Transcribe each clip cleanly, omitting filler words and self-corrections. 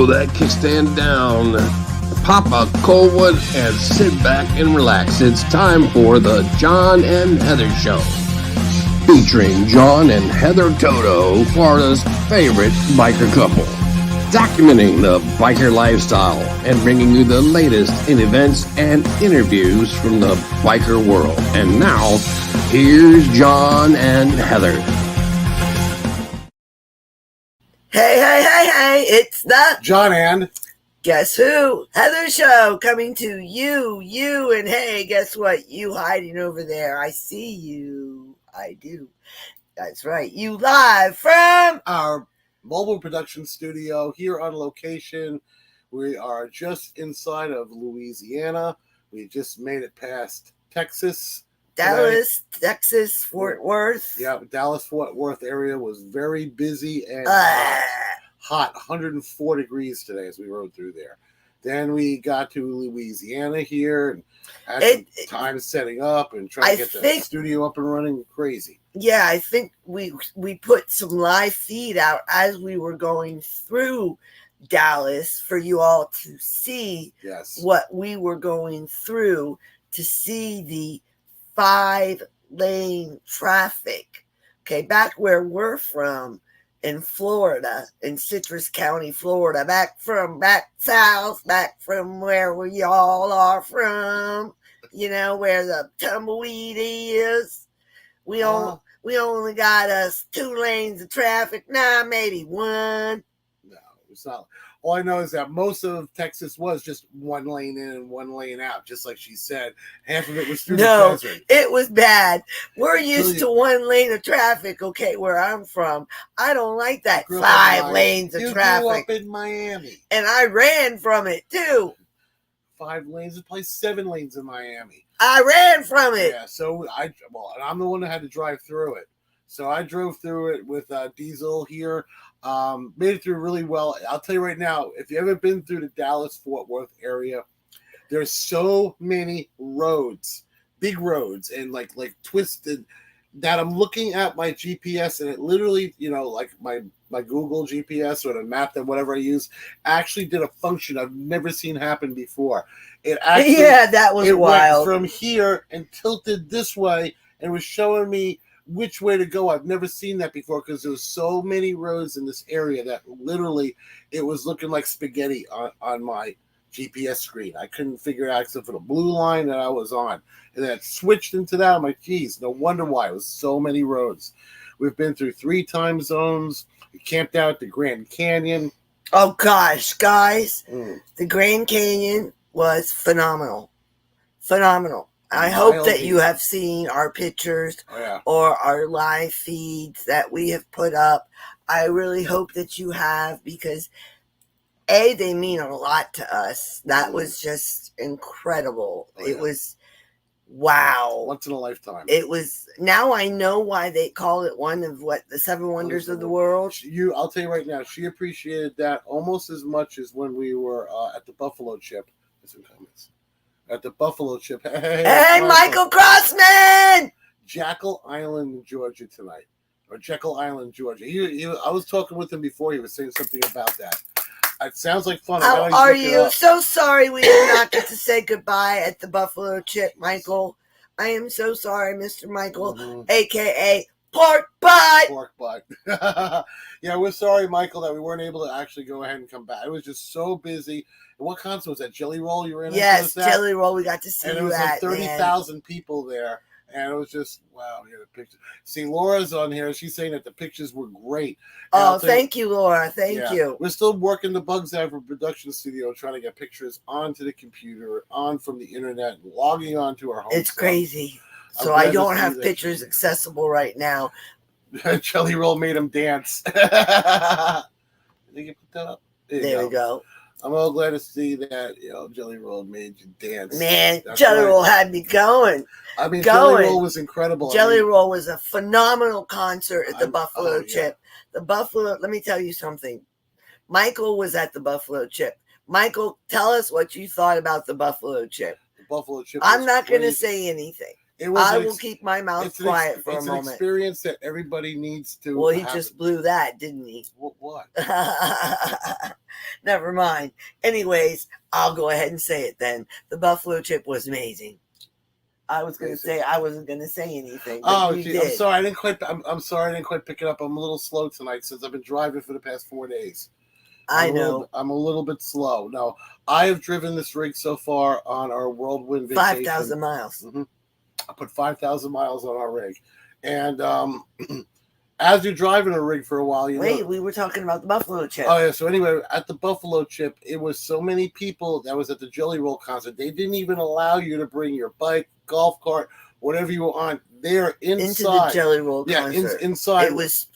throw that kickstand down, pop a cold one, and sit back and relax. It's time for the John and Heather Show, featuring John and Heather Toto, Florida's favorite biker couple, documenting the biker lifestyle and bringing you the latest in events and interviews from the biker world. And now, here's John and Heather. Hey, it's the John and Guess Who? Heather Show coming to you, and hey, guess what? You hiding over there. I see you. I do. That's right. You live from our mobile production studio here on location. We are just inside of Louisiana. We just made it past Texas. Dallas, Texas, Fort Worth. Yeah, Dallas-Fort Worth area was very busy and hot, 104 degrees today as we rode through there. Then we got to Louisiana here and had some time setting up and trying to get the studio up and running. Crazy. Yeah, I think we put some live feed out as we were going through Dallas for you all to see what we were going through, to see the 5-lane traffic. Okay, back where we're from in Florida, in Citrus County, Florida, back south, back from where we all are from, you know, where the tumbleweed is. We only got us 2 lanes of traffic. Nah, maybe 1. No, it's not. All I know is that most of Texas was just 1 lane in and 1 lane out, just like she said. Half of it was through the desert. It was bad. We're used to 1 lane of traffic, okay, where I'm from. I don't like that 5 lanes of traffic. You grew up in Miami. And I ran from it, too. 5 lanes, it's probably 7 lanes in Miami. I ran from it. Yeah, so I'm the one that had to drive through it. So I drove through it with Diesel here. Made it through really well. I'll tell you right now, if you haven't been through the Dallas-Fort Worth area, there's so many roads, big roads, and like twisted, that I'm looking at my GPS and it literally, you know, like my Google GPS or the map, that whatever I use, actually did a function I've never seen happen before. It actually, that was wild. Went from here and tilted this way and was showing me which way to go. I've never seen that before because there was so many roads in this area that literally it was looking like spaghetti on my GPS screen. I couldn't figure it out except for the blue line that I was on. And then it switched into that. I'm like, geez, no wonder why it was so many roads. We've been through 3 time zones. We camped out at the Grand Canyon. Oh, gosh, guys. The Grand Canyon was phenomenal. Phenomenal. I hope that you have seen our pictures or our live feeds that we have put up. I really hope that you have, because they mean a lot to us. That was just incredible. It was wow. Once in a lifetime. It was. Now I know why they call it one of the 7 wonders of the world. I'll tell you right now, she appreciated that almost as much as when we were at the Buffalo Chip. Some comments. At the Buffalo Chip. Hey, Michael Crossman! Jekyll Island, Georgia tonight. Or Jekyll Island, Georgia. I was talking with him before. He was saying something about that. It sounds like fun. How are you? So sorry we did not get to say goodbye at the Buffalo Chip, Michael. I am so sorry, Mr. Michael, a.k.a. Pork Butt. Pork Butt. Yeah, we're sorry, Michael, that we weren't able to actually go ahead and come back. It was just so busy. And what concert was that? Jelly Roll you were in? Yes, Jelly Roll. We got to see and it was like 30,000 people there. And it was just, wow, the picture. See, Laura's on here. She's saying that the pictures were great. And thank you, Laura. Thank you. We're still working the bugs out of our production studio, trying to get pictures onto the computer, on from the internet, and logging onto our home. It's crazy. So I don't have pictures accessible right now. Jelly Roll made him dance. Did you put that up? There we go. I'm all glad to see that, Jelly Roll made you dance. Man, Jelly Roll had me going. I mean, Jelly Roll was incredible. Jelly Roll was a phenomenal concert at the Buffalo Chip. The Buffalo, let me tell you something. Michael was at the Buffalo Chip. Michael, tell us what you thought about the Buffalo Chip. The Buffalo Chip. I'm not going to say anything. I will keep my mouth quiet for a moment. It's an experience that everybody needs to. Well, he just blew that, didn't he? What? Never mind. Anyways, I'll go ahead and say it then. The buffalo chip was amazing. I was going to say I wasn't going to say anything. But you did. I'm sorry. I'm sorry. I didn't quite pick it up. I'm a little slow tonight since I've been driving for the past 4 days. I'm a little bit slow. No, I have driven this rig so far on our whirlwind vacation. 5,000 miles. Mm-hmm. I put 5,000 miles on our rig, and as you're driving a rig for a while, we were talking about the buffalo chip. Oh yeah. So anyway, at the buffalo chip, it was so many people that was at the Jelly Roll concert. They didn't even allow you to bring your bike, golf cart, whatever you were on. There inside into the Jelly Roll concert. Yeah, inside. It was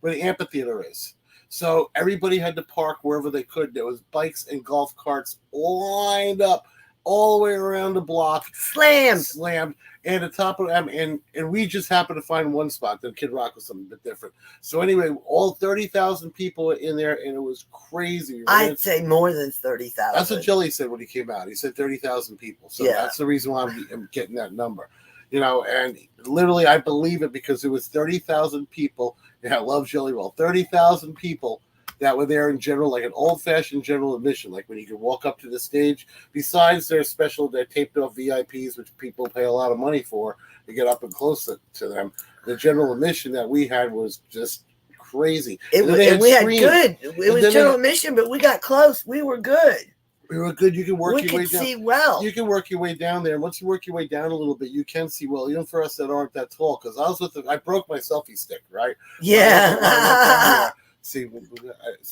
where the amphitheater is. So everybody had to park wherever they could. There was bikes and golf carts lined up all the way around the block. Slammed. And the top of them, and we just happened to find one spot. Then Kid Rock was something a bit different. So anyway, all 30,000 people were in there, and it was crazy. Right? I'd say more than 30,000. That's what Jelly said when he came out. He said 30,000 people. So that's the reason why I'm getting that number. And literally I believe it because it was 30,000 people. Yeah, I love Jelly Roll. 30,000 people that were there in general, like an old-fashioned general admission, like when you could walk up to the stage. Besides their taped-off VIPs, which people pay a lot of money for to get up and close to them, the general admission that we had was just crazy. It was general admission, but we got close. We were good. We were good. You can work your way down. We could see well. You can work your way down there. And once you work your way down a little bit, you can see well, even for us that aren't that tall. Because I broke my selfie stick, right? Yeah. See,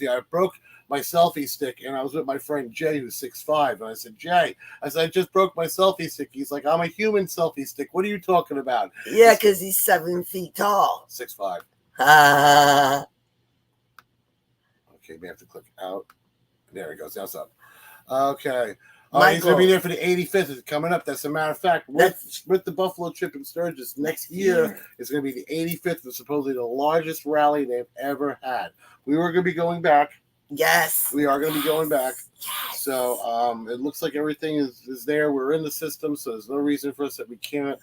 I broke my selfie stick, and I was with my friend Jay, who's 6'5", and I said, Jay, I just broke my selfie stick. He's like, I'm a human selfie stick. What are you talking about? Yeah, because he's 7 feet tall. 6'5". Okay, we have to click out. There he goes. That's up. Okay. He's going to be there for the 85th. It's coming up. That's a matter of fact. With the Buffalo Chip and Sturgis next year, it's going to be the 85th. It's supposedly the largest rally they've ever had. We were going to be going back. Yes. We are going to be going back. Yes. So it looks like everything is there. We're in the system, so there's no reason for us that we can't.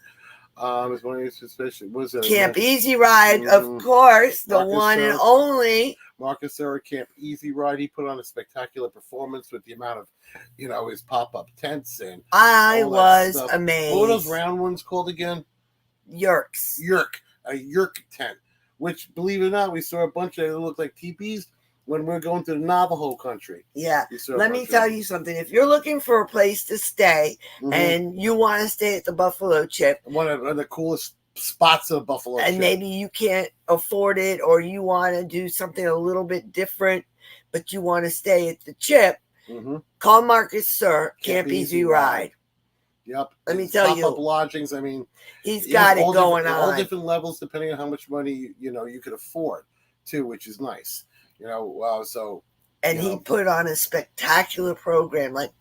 It's one of suspicion. Was it Camp Easy Ride, of course, the one and only. Marcus Serra, Camp Easy Ride. He put on a spectacular performance with the amount of, his pop-up tents and. I was amazed. What were those round ones called again? Yurks. A yurk tent. Which, believe it or not, we saw a bunch that looked like teepees when we're going to the Navajo country. Yeah. Let me tell you something. If you're looking for a place to stay and you want to stay at the Buffalo Chip. One of the coolest spots of Buffalo Chip. And maybe you can't afford it or you want to do something a little bit different, but you want to stay at the Chip, call Marcus Sir, Camp Easy Ride. Yep. Let me tell you. Pop-up lodgings, I mean. He's got it going on. All different levels depending on how much money, you could afford, too, which is nice. He put on a spectacular program like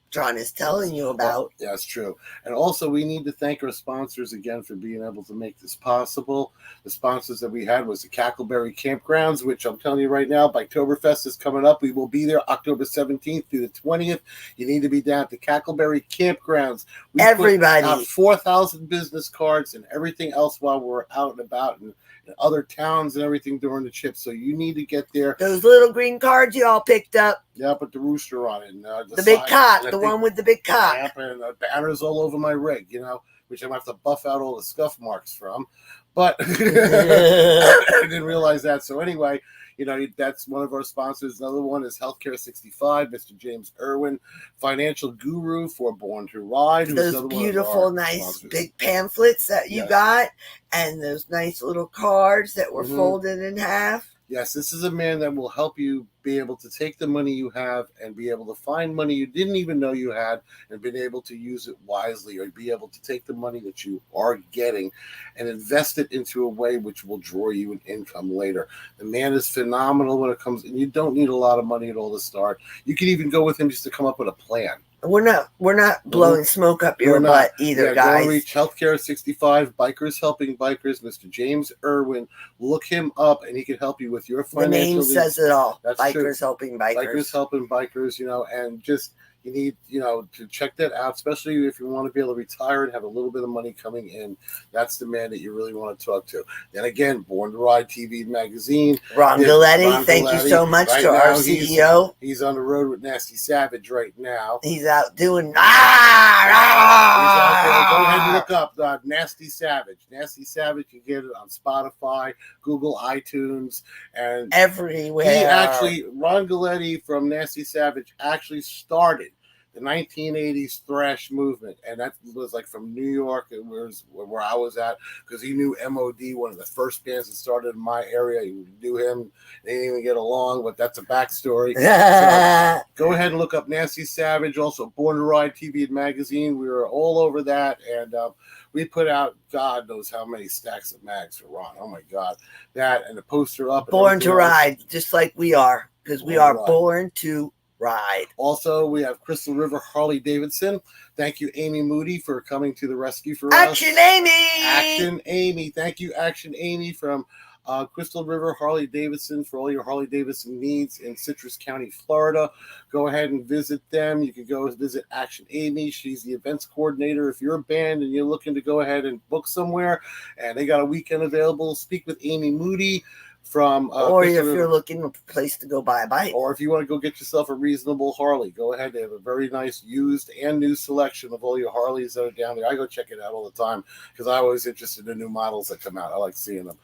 John is telling you about. Yeah, that's true. And also, we need to thank our sponsors again for being able to make this possible. The sponsors that we had was the Cackleberry Campgrounds, which I'm telling you right now, Biketoberfest is coming up. We will be there October 17th through the 20th. You need to be down at the Cackleberry Campgrounds. We Everybody. put out 4,000 business cards and everything else while we're out and about and other towns and everything during the trip. So you need to get there. Those little green cards you all picked up. Yeah, but the rooster on it. And, the big cock, the one with the big cock. And banners all over my rig, which I'm going to have to buff out all the scuff marks from. But I didn't realize that. So anyway, that's one of our sponsors. Another one is Healthcare 65, Mr. James Irwin, financial guru for Born to Ride. Those beautiful, nice sponsors. Big pamphlets that you got, and those nice little cards that were folded in half. Yes, this is a man that will help you be able to take the money you have and be able to find money you didn't even know you had and been able to use it wisely, or be able to take the money that you are getting and invest it into a way which will draw you an income later. The man is phenomenal when it comes, and you don't need a lot of money at all to start. You can even go with him just to come up with a plan. We're not blowing smoke up your butt either, guys. Go reach Healthcare 65, Bikers Helping Bikers, Mr. James Irwin. Look him up, and he can help you with your financial needs. The name says it all. That's Bikers true. Helping Bikers. Bikers Helping Bikers, and just, you need, to check that out, especially if you want to be able to retire and have a little bit of money coming in. That's the man that you really want to talk to. And again, Born to Ride TV magazine. Ron Galletti, thank you so much to our CEO. He's on the road with Nasty Savage right now. He's out doing. He's out there. Go ahead and look up Nasty Savage. Nasty Savage, you get it on Spotify, Google, iTunes, and everywhere. Ron Galletti from Nasty Savage actually started the 1980s thrash movement, and that was like from New York. It was where I was at, because he knew MOD, one of the first bands that started in my area. He knew him. They didn't even get along, but that's a backstory. So go ahead and look up Nasty Savage. Also, Born to Ride TV and magazine. We were all over that, and we put out God knows how many stacks of mags for Ron. Oh my God, that and the poster up. Born to Ride, just like we are, because we are born to ride. Also, we have Crystal River Harley Davidson. Thank you, Amy Moody, for coming to the rescue for Action us. Action Amy. Thank you, Action Amy from Crystal River Harley Davidson, for all your Harley Davidson needs in Citrus County, Florida. Go ahead and visit them. You can go visit Action Amy. She's the events coordinator. If you're a band and you're looking to go ahead and book somewhere and they got a weekend available, speak with Amy Moody. Or if you're looking for a place to go buy a bike. Or if you want to go get yourself a reasonable Harley, go ahead. They have a very nice used and new selection of all your Harleys that are down there. I go check it out all the time because I'm always interested in new models that come out. I like seeing them.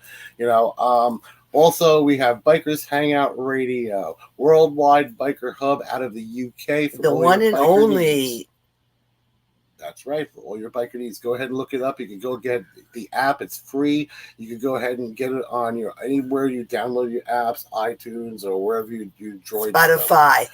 Also, we have Bikers Hangout Radio, worldwide biker hub out of the UK. The one and only. That's right. For all your biker needs, go ahead and look it up. You can go get the app. It's free. You can go ahead and get it on anywhere you download your apps, iTunes or wherever you Droid Spotify.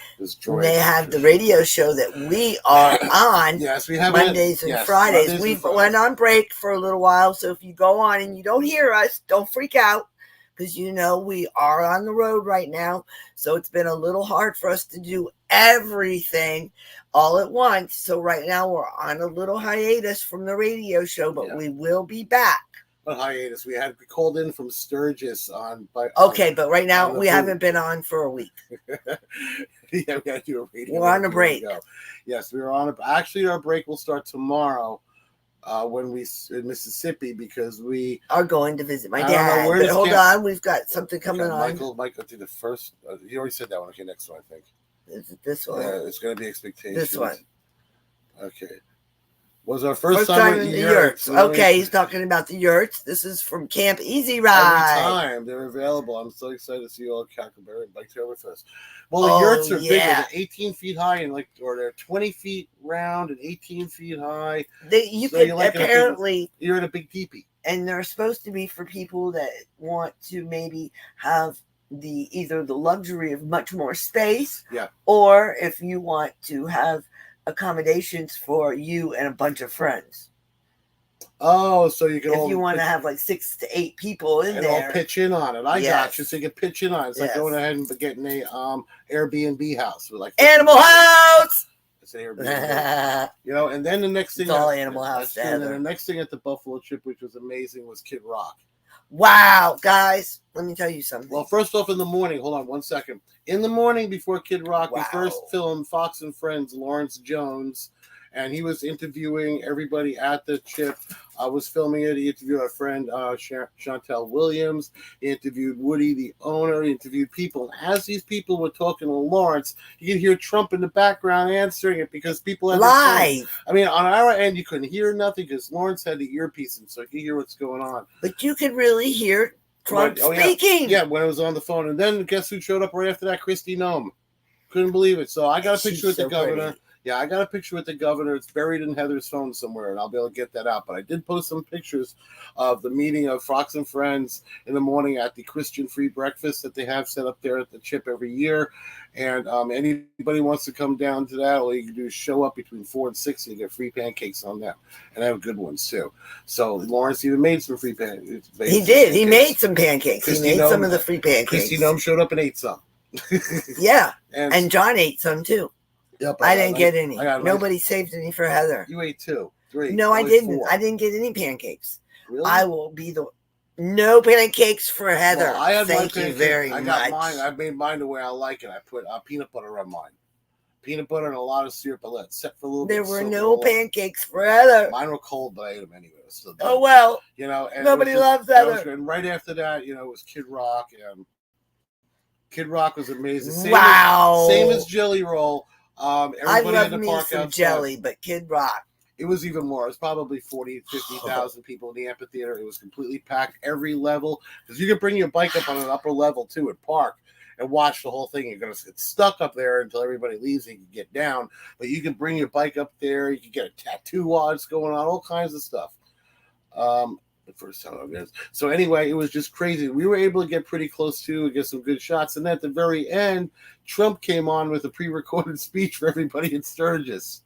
They have the radio show that we are on. Yes, we have Mondays and Fridays. We went on break for a little while, so if you go on and you don't hear us, don't freak out, because we are on the road right now. So it's been a little hard for us to do everything all at once. So right now we're on a little hiatus from the radio show, but we will be back. What hiatus? We had called in from Sturgis on. But right now we haven't been on for a week. We got to do a radio. We're on a break. Yes, we're on Actually, our break will start tomorrow. When we in Mississippi, because we are going to visit my dad. But hold on, we've got something coming on. Michael did the first. You already said that one. Okay, next one, I think. Is it this one? Yeah, it's going to be Expectations. This one. Okay. Was our first time in the yurts. Okay, he's talking about the yurts. This is from Camp Easy Ride. Every time they're available. I'm so excited to see you all at Cackleberry and Biketoberfest. Well, the yurts are bigger. They're 18 feet high and they're 20 feet round and 18 feet high. You're in a big teepee. And they're supposed to be for people that want to maybe have either the luxury of much more space, or if you want to have accommodations for you and a bunch of friends. Oh, so you can if you want to have like 6 to 8 people in there, all pitch in on it. I got you. So you can pitch in on it. It's like going ahead and getting a Airbnb house with like Animal House. It's an Airbnb. And then the next thing, it's all Animal House. And then the next thing at the Buffalo trip, which was amazing, was Kid Rock. Wow, guys, let me tell you something. Well, first off, in the morning, hold on 1 second. In the morning before Kid Rock, we first filmed Fox and Friends, Lawrence Jones, and he was interviewing everybody at the chip. I was filming it. He interviewed our friend Chantel Williams. He interviewed Woody, the owner. He interviewed people. And as these people were talking to Lawrence, you could hear Trump in the background answering it because people had live. I mean, on our end, you couldn't hear nothing because Lawrence had the earpiece in, so you could hear what's going on. But you could really hear Trump speaking. Yeah, when it was on the phone. And then guess who showed up right after that? Kristi Noem. Couldn't believe it. So I got a picture with the governor. Pretty. Yeah, I got a picture with the governor. It's buried in Heather's phone somewhere, and I'll be able to get that out. But I did post some pictures of the meeting of Fox and Friends in the morning at the Christian free breakfast that they have set up there at the chip every year. And anybody wants to come down to that, all you can do is show up between 4 and 6 and you get free pancakes on them. And I have good ones, too. So Lawrence even made some free pancakes. He did. He made some pancakes. He made some of the free pancakes. Kristi Noem showed up and ate some. Yeah. And John ate some, too. Yep, I didn't get any. Nobody saved any for Heather. You ate 2, 3. No, I didn't. 4. I didn't get any pancakes. Really? I will be no pancakes for Heather. Well, I had Thank you very much. I got mine. I made mine the way I like it. I put peanut butter on mine. Peanut butter and a lot of syrup. I let it set for a little bit. There were no pancakes for Heather. Mine were cold, but I ate them anyway. It was still good. Oh, well. You know, and nobody loves Heather. And right after that, you know, it was Kid Rock. And Kid Rock was amazing. Same as Jelly Roll. I love me some jelly, but Kid Rock. It was even more. It was probably 40, 50,000 people in the amphitheater. It was completely packed, every level. Because you could bring your bike up on an upper level, too, and park and watch the whole thing. You're going to get stuck up there until everybody leaves and you can get down. But you can bring your bike up there. You can get a tattoo odds going on, all kinds of stuff. The first time I guess. So anyway, it was just crazy. We were able to get pretty close to and get some good shots. And at the very end, Trump came on with a pre-recorded speech for everybody in Sturgis.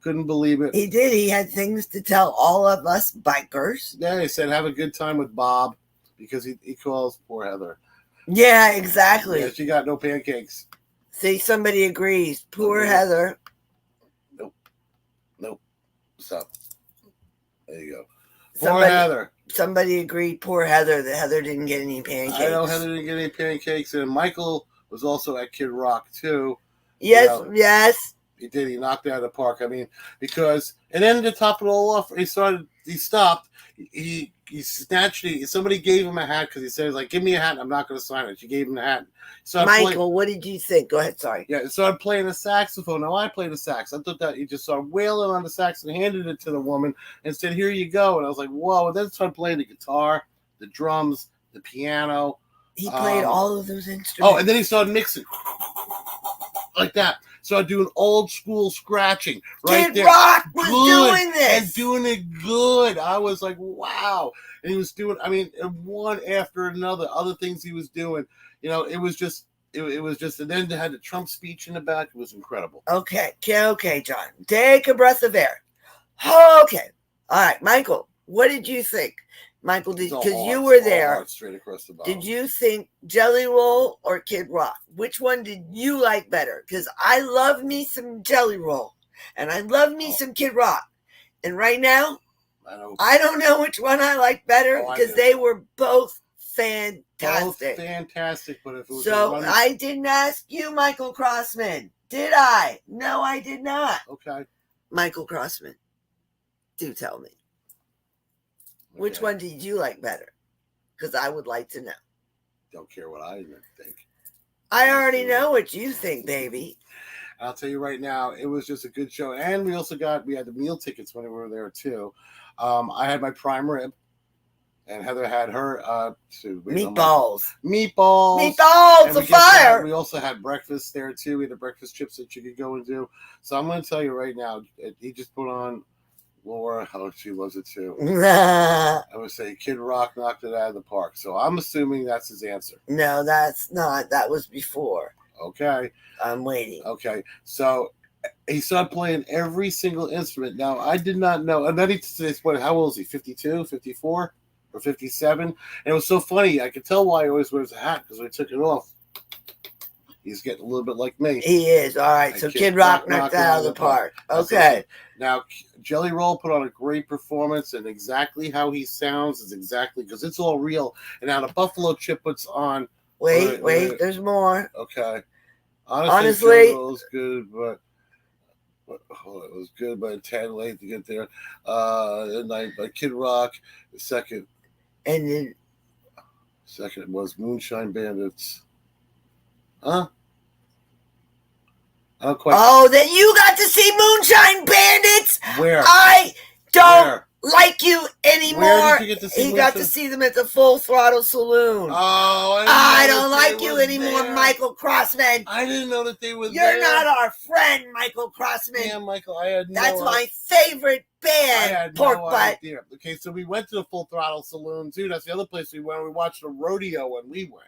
Couldn't believe it. He did. He had things to tell all of us bikers. Yeah, he said, have a good time with Bob, because he calls poor Heather. Yeah, exactly. Yeah, she got no pancakes. See, somebody agrees. Poor Heather. Nope. So, there you go. Poor Heather. Somebody agreed, poor Heather, that Heather didn't get any pancakes. I know Heather didn't get any pancakes. And Michael was also at Kid Rock, too. Yes, yes. He did. He knocked it out of the park. I mean, because, and then to top it all off, he stopped. He snatched it. Somebody gave him a hat because he said, like, give me a hat. I'm not going to sign it. She gave him the hat. Michael, what did you think? Go ahead. Sorry. Yeah. So I'm playing the saxophone. Now I play the sax. I thought that he just started wailing on the sax and handed it to the woman and said, here you go. And I was like, whoa. And then started playing the guitar, the drums, the piano. He played all of those instruments. Oh, and then he started mixing like that. So I do an old school scratching right Kid there. Rock was doing this. And doing it good. I was like, wow. And he was doing, I mean, one after another, other things he was doing. You know, it was just, and then they had the Trump speech in the back. It was incredible. Okay, John. Take a breath of air. Okay. All right, Michael, what did you think? Michael, because you were there. Straight across the bottom. Did you think Jelly Roll or Kid Rock? Which one did you like better? Because I love me some Jelly Roll, and I love me some Kid Rock. And right now, I don't know which one I like better because they were both fantastic. Both fantastic, but if it was so I didn't ask you, Michael Crossman. Did I? No, I did not. Okay. Michael Crossman, do tell me. Which one did you like better? Because I would like to know. Don't care what I think. I already know what you think, baby. I'll tell you right now, it was just a good show. And we had the meal tickets when we were there too. I had my prime rib. And Heather had her meatballs. Meatballs, a fire. We also had breakfast there too. We had the breakfast chips that you could go and do. So I'm going to tell you right now, he just put on Laura, how she loves it too. I would say Kid Rock knocked it out of the park. So I'm assuming that's his answer. No, that's not. That was before. Okay. I'm waiting. Okay. So he started playing every single instrument. Now, I did not know. And then he says, how old is he? 52, 54, or 57? And it was so funny. I could tell why he always wears a hat because when he took it off, he's getting a little bit like me. He is. All right. So Kid Rock knocked out of the park. Okay. Now, Jelly Roll put on a great performance, and exactly how he sounds is exactly because it's all real. And now the Buffalo Chip puts on. Wait. There's more. Okay. Honestly, Jelly Roll was good, but it was good, but it's tad late to get there. And Kid Rock, the second. And then. Second was Moonshine Bandits. Huh? I don't quite. Oh, that you got to see Moonshine Bandits? Where? I don't like you anymore. Where did you get to see He got to see them at the Full Throttle Saloon. Oh, I don't like you anymore, Michael Crossman. I didn't know that they were there. You're not our friend, Michael Crossman. Yeah, Michael, I had no That's my favorite band, Pork Butt. Okay, so we went to the Full Throttle Saloon, too. That's the other place we went. We watched a rodeo when we went.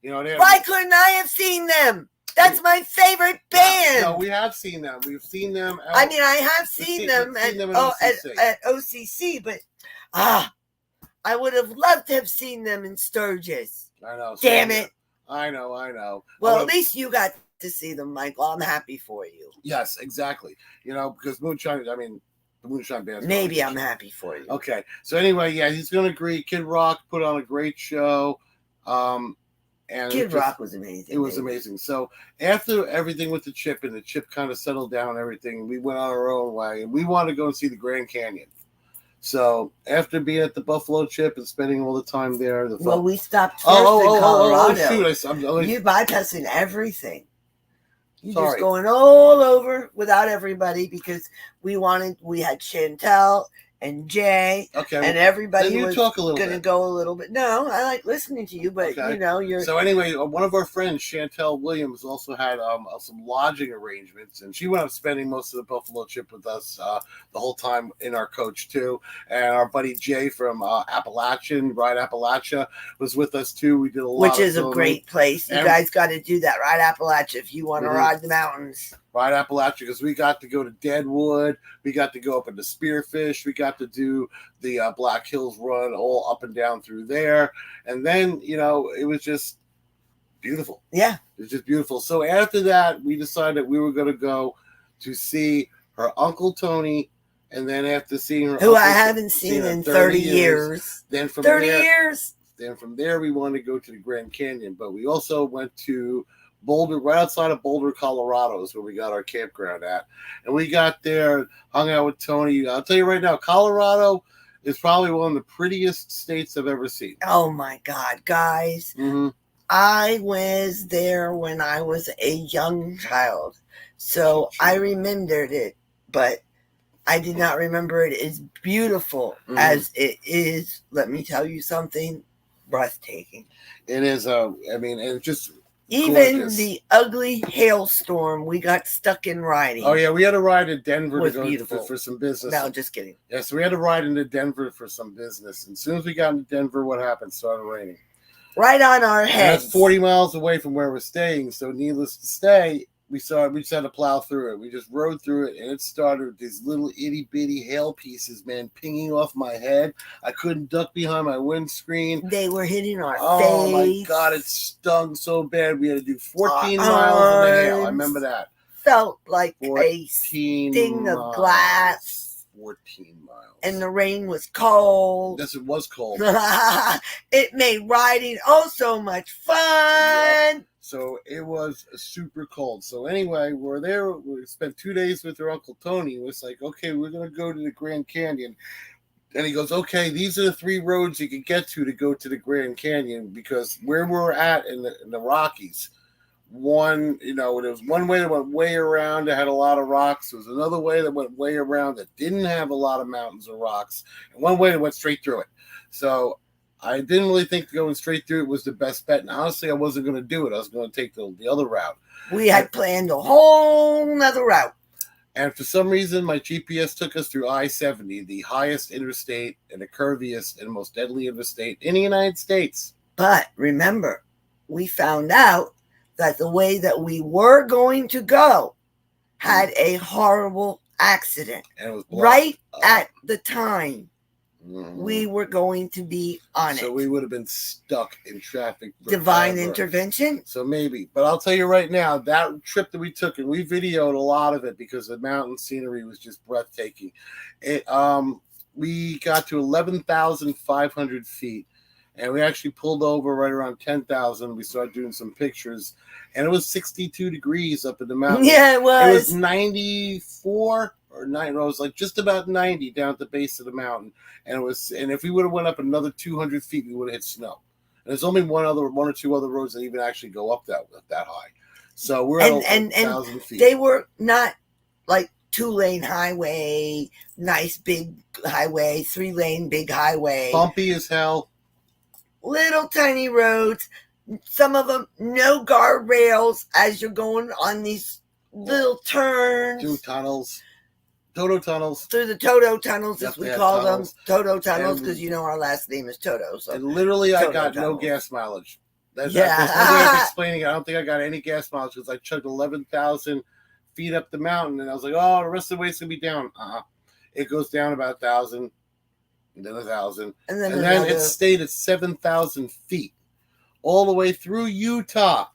You know, why couldn't I have seen them? That's my favorite band. No, we have seen them. We've seen them. I have seen them at OCC, but I would have loved to have seen them in Sturgis. I know. Damn it. I know. Well, at least you got to see them, Michael. I'm happy for you. Yes, exactly. You know, because Moonshine, the Moonshine Band. Maybe I'm happy for you. Okay. So anyway, yeah, he's going to agree. Kid Rock put on a great show. And Kid Rock was amazing. It was amazing. So after everything with the Chip and the Chip kind of settled down and everything, we went on our own way and we wanted to go and see the Grand Canyon. So after being at the Buffalo Chip and spending all the time there, we stopped first in Colorado. Shoot! You're bypassing everything. You're just going all over without everybody because we had Chantel and Jay, and everybody was going to go a little bit. No, I like listening to you, but you're. So anyway, one of our friends, Chantel Williams, also had some lodging arrangements, and she wound up spending most of the Buffalo Chip with us the whole time in our coach too. And our buddy Jay from Ride Appalachia was with us too. We did a lot, which is a great place. You guys got to do that. Ride Appalachia if you want to ride the mountains. Ride Appalachia, because we got to go to Deadwood, we got to go up into Spearfish, we got to do the Black Hills Run all up and down through there, and then it was just beautiful. Yeah, it was just beautiful. So after that, we decided we were going to go to see her Uncle Tony, and then after seeing her, who I haven't seen in 30 years. Then from 30 years. Then from there, we wanted to go to the Grand Canyon, but we also went to Boulder, right outside of Boulder, Colorado is where we got our campground at. And we got there, hung out with Tony. I'll tell you right now, Colorado is probably one of the prettiest states I've ever seen. Oh my God, guys. Mm-hmm. I was there when I was a young child. So I remembered it, but I did not remember it as beautiful as it is. Let me tell you something, breathtaking. It is, it's just... Even gorgeous. The ugly hailstorm we got stuck in riding. Oh, yeah. We had to ride to Denver to go for some business. No, just kidding. Yeah, so we had to ride into Denver for some business. And as soon as we got into Denver, what happened? It started raining. Right on our heads. That's 40 miles away from where we're staying. So needless to say, we just had to plow through it. We just rode through it, and it started with these little itty-bitty hail pieces, man, pinging off my head. I couldn't duck behind my windscreen. They were hitting our face. Oh, my God, it stung so bad. We had to do 14 miles in the hail. I remember that. Felt like a sting of glass. 14 miles. And the rain was cold. Yes, it was cold. It made riding so much fun. Yeah. So it was super cold. So anyway, we're there. We spent 2 days with her Uncle Tony. It was like, okay, we're going to go to the Grand Canyon. And he goes, okay, these are the 3 roads you can get to go to the Grand Canyon, because where we're at in the Rockies, there was one way that went way around that had a lot of rocks. There was another way that went way around that didn't have a lot of mountains or rocks, and one way that went straight through it. So I didn't really think going straight through it was the best bet. And honestly, I wasn't going to do it. I was going to take the other route. We had planned a whole nother route. And for some reason, my GPS took us through I-70, the highest interstate and the curviest and most deadly interstate in the United States. But remember, we found out that the way that we were going to go had a horrible accident. And it was blocked. Right at the time we were going to be on it. So we would have been stuck in traffic. Divine intervention? So maybe. But I'll tell you right now, that trip that we took, and we videoed a lot of it because the mountain scenery was just breathtaking. We got to 11,500 feet. And we actually pulled over right around 10,000. We started doing some pictures. And it was 62 degrees up in the mountain. Yeah, it was. It was 94 or 9. It was like just about 90 down at the base of the mountain. And if we would have went up another 200 feet, we would have hit snow. And there's only one or two other roads that even actually go up that high. So we're at 1,000 feet. They were not like 2-lane highway, nice big highway, 3-lane big highway. Bumpy as hell. Little tiny roads, some of them no guardrails as you're going on these little turns. Through tunnels. Toto tunnels. Through the Toto tunnels, as we call them. Toto tunnels, because our last name is Toto. So. And literally, I got no gas mileage. That's no way of explaining it. I don't think I got any gas mileage because I chugged 11,000 feet up the mountain, and I was like, oh, the rest of the way it's going to be down. It goes down about 1,000. And then 1,000, and then it stayed at 7,000 feet, all the way through Utah,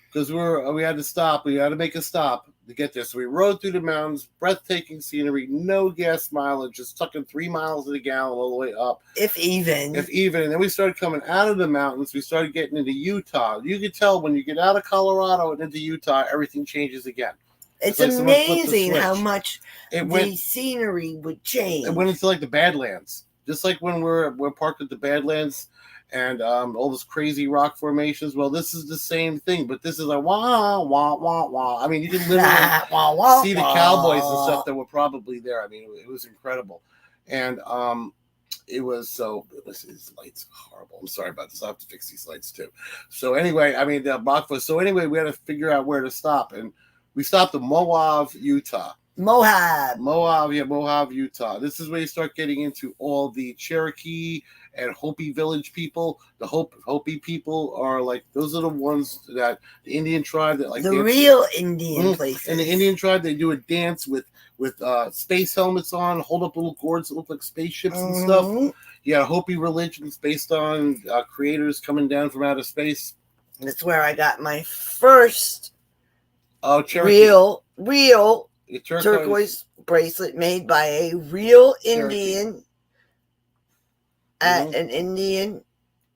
because we had to stop. We had to make a stop to get there. So we rode through the mountains, breathtaking scenery, no gas mileage, just tucking 3 miles to the gallon all the way up. If even. And then we started coming out of the mountains. We started getting into Utah. You could tell when you get out of Colorado and into Utah, everything changes again. It's like amazing how much the scenery would change. It went into like the Badlands. Just like when we're parked at the Badlands and all those crazy rock formations. Well, this is the same thing, but this is like wah, wah, wah, wah. I mean, you can literally see the cowboys and stuff that were probably there. I mean, it was incredible. And his lights are horrible. I'm sorry about this. I have to fix these lights too. So anyway, I mean, we had to figure out where to stop. And we stopped in Moab, Utah. Moab, Utah. This is where you start getting into all the Cherokee and Hopi village people. The Hopi people are like, those are the ones that the Indian tribe that like the real Indian places. And the Indian tribe, they do a dance with space helmets on, hold up little gourds that look like spaceships and stuff. Yeah, Hopi religions based on creators coming down from outer space. That's where I got my first Cherokee. real turquoise bracelet made by a real Indian at an Indian.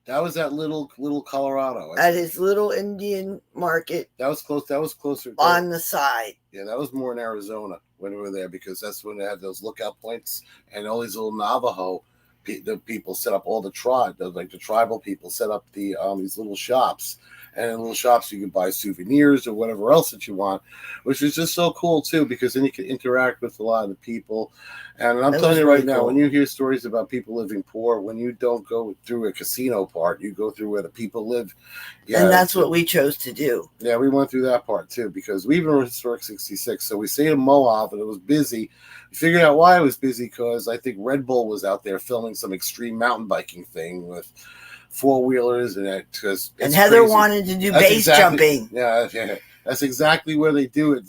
That was at little Colorado. At his little Indian market. That was close. That was closer on the side. Yeah, that was more in Arizona when we were there because that's when they had those lookout points and all these little Navajo the people set up all the tribal people set up the these little shops. And in little shops, you can buy souvenirs or whatever else that you want, which is just so cool, too, because then you can interact with a lot of the people. And I'm telling you right now, when you hear stories about people living poor, when you don't go through a casino part, you go through where the people live. Yeah, and that's what we chose to do. Yeah, we went through that part, too, because we were in Historic 66. So we stayed in Moab, and it was busy. We figured out why it was busy because I think Red Bull was out there filming some extreme mountain biking thing with 4-wheelers and Heather wanted to do base jumping. Yeah, that's exactly where they do it.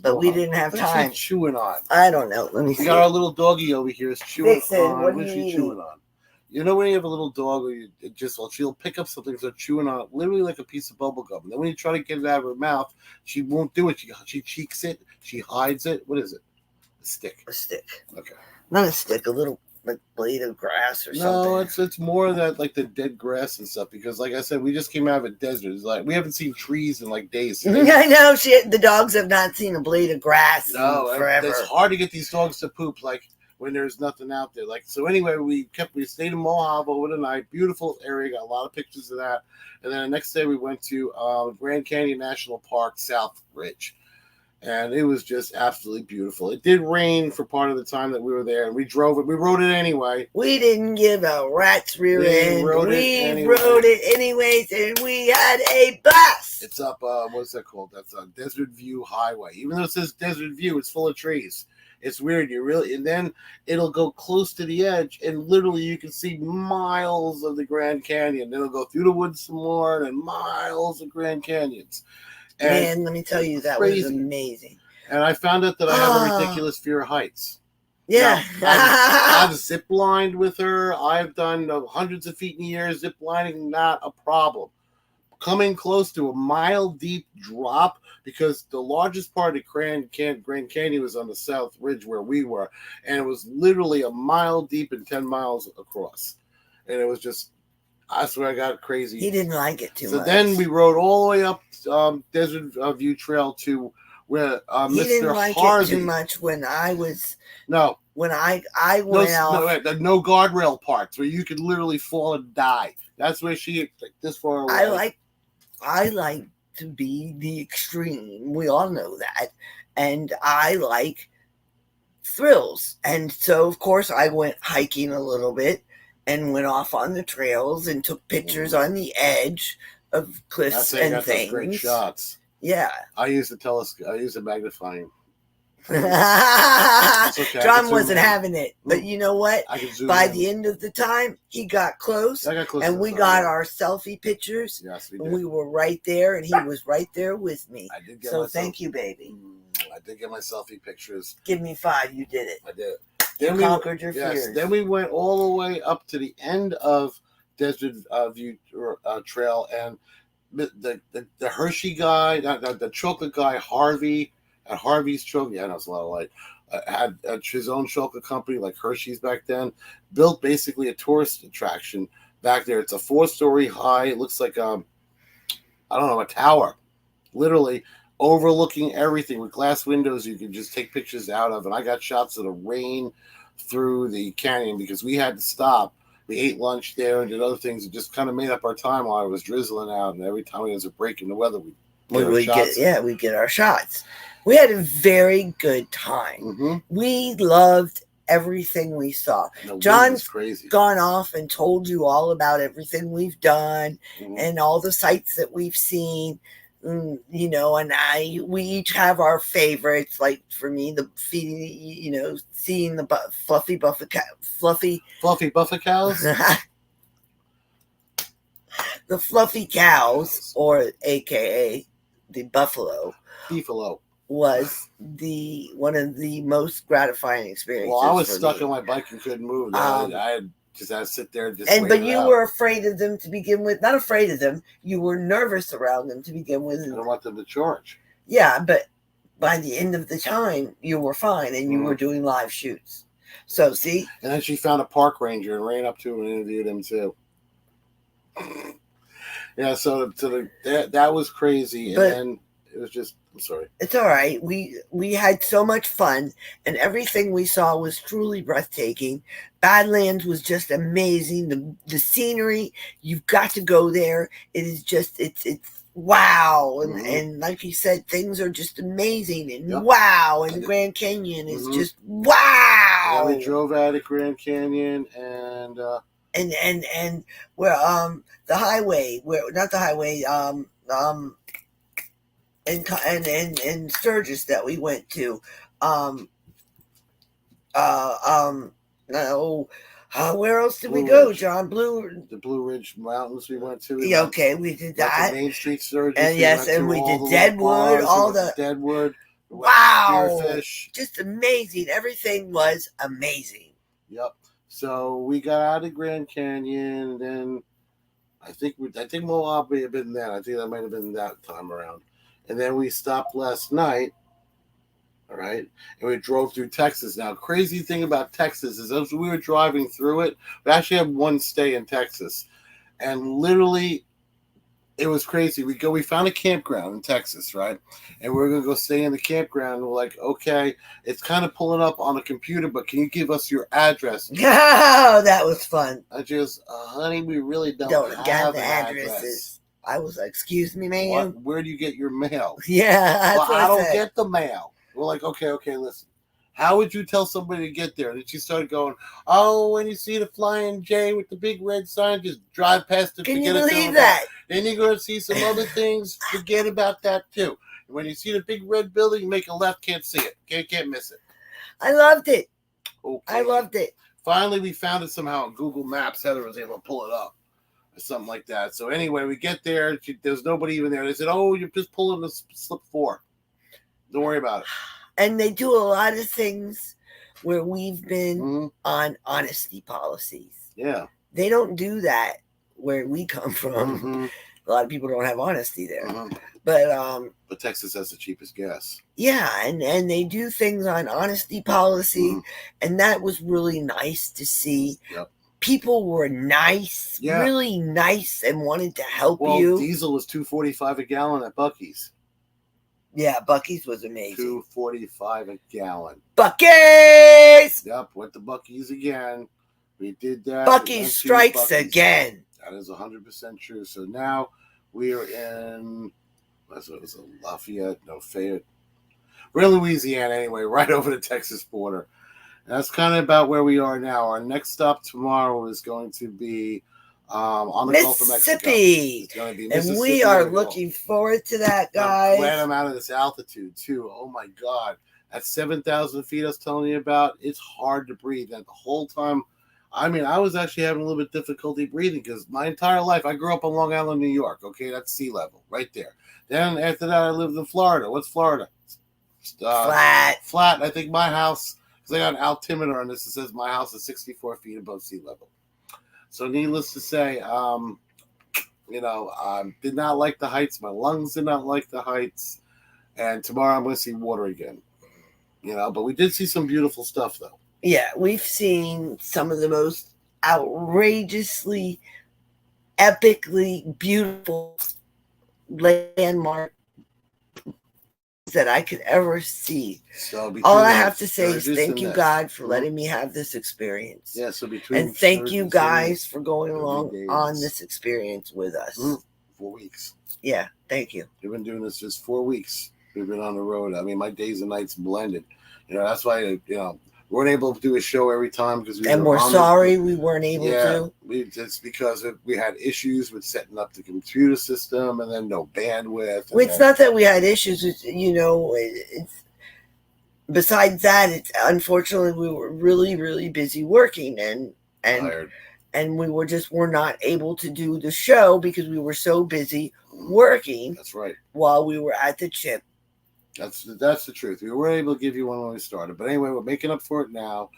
But we didn't have time. What's she chewing on? I don't know. Let me see. We got our little doggy over here is chewing on. What is she chewing on? You know when you have a little dog, she'll pick up something, so chewing on it, literally like a piece of bubble gum. And then when you try to get it out of her mouth, she won't do it. She cheeks it. She hides it. What is it? A stick. A stick. Okay. Not a stick. A little like blade of grass or something. No, it's more that like the dead grass and stuff because like I said, we just came out of a desert. It's like we haven't seen trees in like days. I know the dogs have not seen a blade of grass in forever. It's hard to get these dogs to poop like when there's nothing out there. Like so anyway, we stayed in Moab over the night. Beautiful area, got a lot of pictures of that. And then the next day we went to Grand Canyon National Park, South Ridge. And it was just absolutely beautiful. It did rain for part of the time that we were there, and we drove it. We rode it anyway. We didn't give a rat's rear end. We rode it anyways, and we had a blast. It's up, what's that called? That's a Desert View Highway. Even though it says Desert View, it's full of trees. It's weird. And then it'll go close to the edge, and literally you can see miles of the Grand Canyon. Then it'll go through the woods some more, and miles of Grand Canyons. Man, let me tell you, that was amazing. And I found out that I have a ridiculous fear of heights. Yeah. Now, I've zip-lined with her. I've done hundreds of feet in the air. Zip-lining, not a problem. Coming close to a mile-deep drop, because the largest part of Grand Canyon was on the South Ridge where we were, and it was literally a mile deep and 10 miles across. And it was just... I swear I got crazy. He didn't like it too much. So then we rode all the way up Desert View Trail to where he Mr. didn't like Harvey. It too much when I was... No. When I went out... No guardrail parts where you could literally fall and die. That's where she, like this far away. I like to be the extreme. We all know that. And I like thrills. And so, of course, I went hiking a little bit. And went off on the trails and took pictures on the edge of cliffs and things. Great shots. Yeah. I use the telescope. I use a magnifying. Okay. John wasn't having it, but you know what? By the end of the time, he got close. I got close, and we got our selfie pictures. Yes, we did. And we were right there, and he was right there with me. I did get so thank you, baby. I did get my selfie pictures. Give me 5. You did it. I did. You conquered your fears. Then we went all the way up to the end of Desert View Trail, and the Hershey guy, the chocolate guy, Harvey, at Harvey's Chocolate. Yeah, I know it's a lot of light. Had his own chocolate company like Hershey's back then. Built basically a tourist attraction back there. It's a 4-story high. It looks like I don't know, a tower, literally overlooking everything with glass windows you can just take pictures out of. And I got shots of the rain through the canyon because we had to stop. We ate lunch there and did other things and just kind of made up our time while it was drizzling out. And every time there was a break in the weather, we'd get our shots. We had a very good time. Mm-hmm. We loved everything we saw. John's gone off and told you all about everything we've done and all the sights that we've seen. You know, and we each have our favorites. Like for me, seeing the fluffy buffet cows, the fluffy cows, or AKA the buffalo, was one of the most gratifying experiences. Well, I was stuck on my bike and couldn't move. I just had to sit there and just. But you were afraid of them to begin with. Not afraid of them. You were nervous around them to begin with. I don't want them to charge. Yeah, but by the end of the time, you were fine and you were doing live shoots. So see. And then she found a park ranger and ran up to him and interviewed him too. Yeah, so that was crazy, and then it was just. I'm sorry. It's all right. We had so much fun, and everything we saw was truly breathtaking. Badlands was just amazing. The scenery, you've got to go there. It is just it's wow, and like you said, things are just amazing and wow. And the Grand Canyon is just wow. Yeah, we drove out of Grand Canyon and where the highway, where not the highway and Sturgis that we went to, where else did we go, John? The Blue Ridge Mountains we went to. Yeah, okay, we did that. Main Street Sturgis. And yes, and we did Deadwood, Deadwood. Wow, just amazing. Everything was amazing. Yep. So we got out of Grand Canyon, and then I think Moab may have been that. I think that might have been that time around. And then we stopped last night, all right, and we drove through Texas. Now, crazy thing about Texas is as we were driving through it, we actually had one stay in Texas. And literally, it was crazy. We found a campground in Texas, right? And we were going to go stay in the campground. And we're like, okay, it's kind of pulling up on a computer, but can you give us your address? Oh, that was fun. I just, honey, we really don't have the addresses. I was like, excuse me, man. Where do you get your mail? Yeah, well, I don't get the mail. We're like, okay, listen. How would you tell somebody to get there? And then she started going, when you see the Flying J with the big red sign, just drive past it. Can you believe that? Then you're going to see some other things. Forget about that, too. And when you see the big red building, you make a left, can't see it. Can't miss it. I loved it. Okay. I loved it. Finally, we found it somehow on Google Maps. Heather was able to pull it up. Or something like that. So anyway, we get there. There's nobody even there. They said, you're just pulling the slip 4. Don't worry about it. And they do a lot of things where we've been on honesty policies. Yeah. They don't do that where we come from. A lot of people don't have honesty there. But Texas has the cheapest gas. Yeah, and they do things on honesty policy. And that was really nice to see. Yep. People were nice, really nice, and wanted to help you. Well, diesel was $2.45 a gallon at Buc-ee's. Yeah, Buc-ee's was amazing. $2.45 a gallon. Buc-ee's! Yep, went to Buc-ee's again. We did that. Buc-ee's strikes again. That is 100% true. So now we are in, Lafayette, Fayette. We're in Louisiana anyway, right over the Texas border. And that's kind of about where we are now. Our next stop tomorrow is going to be on the Gulf of Mexico. It's going to be Mississippi. And we are looking forward to that, guys. I'm glad I'm out of this altitude, too. Oh, my God. At 7,000 feet I was telling you about, it's hard to breathe. And the whole time, I was actually having a little bit of difficulty breathing because my entire life, I grew up on Long Island, New York. Okay, that's sea level right there. Then after that, I lived in Florida. What's Florida? Flat. I think my house... Because I got an altimeter on this that says my house is 64 feet above sea level. So needless to say, I did not like the heights. My lungs did not like the heights. And tomorrow I'm going to see water again. But we did see some beautiful stuff, though. Yeah, we've seen some of the most outrageously, epically beautiful landmark that I could ever see. So all I have to say is thank you, God, for letting me have this experience. Yeah, so between and thank you guys for going along on this experience with us. 4 weeks. Yeah, thank you. We've been doing this just 4 weeks. We've been on the road. I mean, my days and nights blended. That's why we weren't able to do a show every time because we're sorry we weren't able to. It's because we had issues with setting up the computer system and then no bandwidth. Well, it's not that we had issues with, it's besides that, it's unfortunately we were really, really busy working and tired. And we were not able to do the show because we were so busy working. That's right. While we were at the chip. That's the truth. We weren't able to give you one when we started. But anyway, we're making up for it now.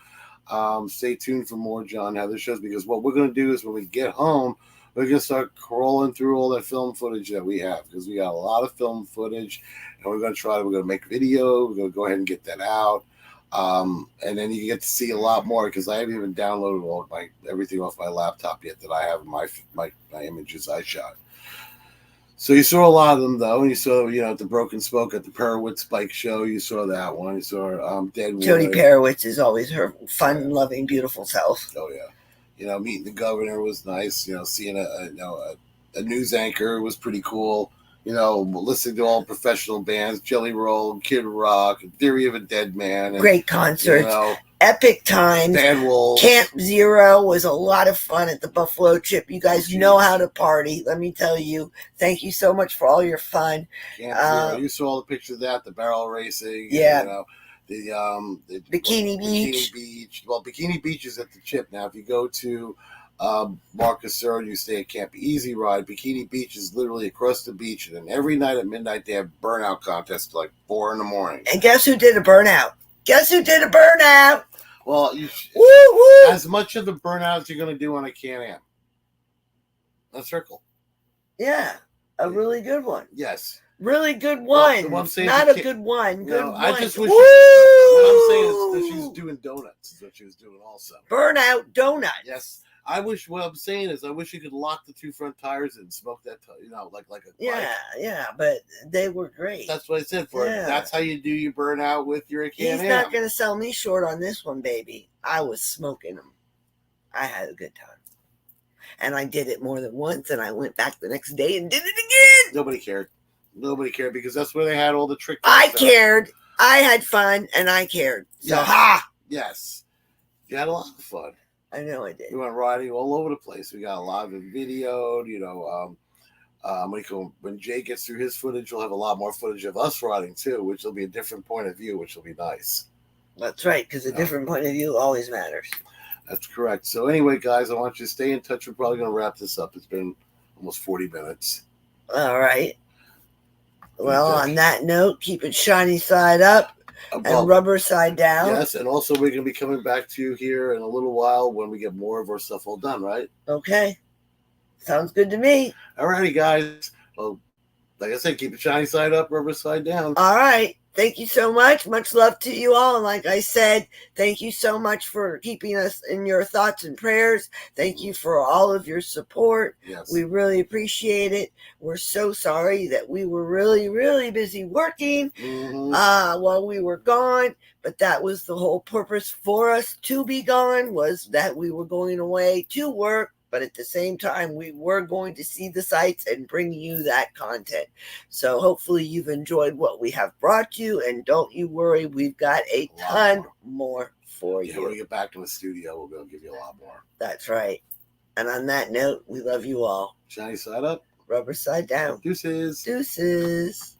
Stay tuned for more John Heather shows because what we're going to do is when we get home, we're going to start crawling through all that film footage that we have because we got a lot of film footage and we're going to make video. We're going to go ahead and get that out. And then you get to see a lot more because I haven't even downloaded everything off my laptop yet that I have my images I shot. So you saw a lot of them though, and you saw the Broken Spoke at the Perowitz Bike Show. You saw that one. You saw Dead. Jody Perowitz is always her fun, loving, beautiful self. Oh yeah, meeting the governor was nice. Seeing a news anchor was pretty cool. Listening to all professional bands, Jelly Roll, Kid Rock, Theory of a Dead Man. And, great concerts. Epic times. Bad Wolves. Camp Zero was a lot of fun at the Buffalo Chip. You guys know how to party. Let me tell you. Thank you so much for all your fun. Camp Zero. You saw all the pictures of that, the barrel racing. Yeah. The Bikini Beach. Bikini Beach. Well, Bikini Beach is at the Chip. Now, if you go to Marcus Road, you stay at Camp Easy Ride. Bikini Beach is literally across the beach, and then every night at midnight they have burnout contests till 4 a.m. And guess who did a burnout? Well, as much of the burnout as you're going to do on a Can-Am. A circle. Yeah, a really good one. Yes. Really good one. Well, not a good one. Good one. I just wish. What I'm saying is that she's doing donuts. Is what she was doing also. Burnout donuts. Yes. What I'm saying is I wish you could lock the 2 front tires and smoke that, like a bike. Yeah, but they were great. That's what I said for it. That's how you do your burnout with your Can-Am. He's not going to sell me short on this one, baby. I was smoking them. I had a good time. And I did it more than once, and I went back the next day and did it again. Nobody cared because that's where they had all the tricks. I cared. I had fun, and I cared. So, Yes. You had a lot of fun. I know I did. We went riding all over the place. We got a lot of it videoed. When Jay gets through his footage, we'll have a lot more footage of us riding too, which will be a different point of view, which will be nice. That's right, because a different point of view always matters. That's correct. So anyway, guys, I want you to stay in touch. We're probably going to wrap this up. It's been almost 40 minutes. All right. Well, on that note, keep it shiny side up. And rubber side down. Yes, and also we're going to be coming back to you here in a little while when we get more of our stuff all done, right? Okay. Sounds good to me. All righty, guys. Well, like I said, keep it shiny side up, rubber side down. All right. Thank you so much. Much love to you all. And like I said, thank you so much for keeping us in your thoughts and prayers. Thank you for all of your support. Yes. We really appreciate it. We're so sorry that we were really, really busy working while we were gone. But that was the whole purpose for us to be gone, was that we were going away to work. But at the same time, we were going to see the sights and bring you that content. So hopefully you've enjoyed what we have brought you. And don't you worry, we've got a ton more for you. When we get back in the studio, we'll be able to give you a lot more. That's right. And on that note, we love you all. Shiny side up. Rubber side down. Deuces. Deuces.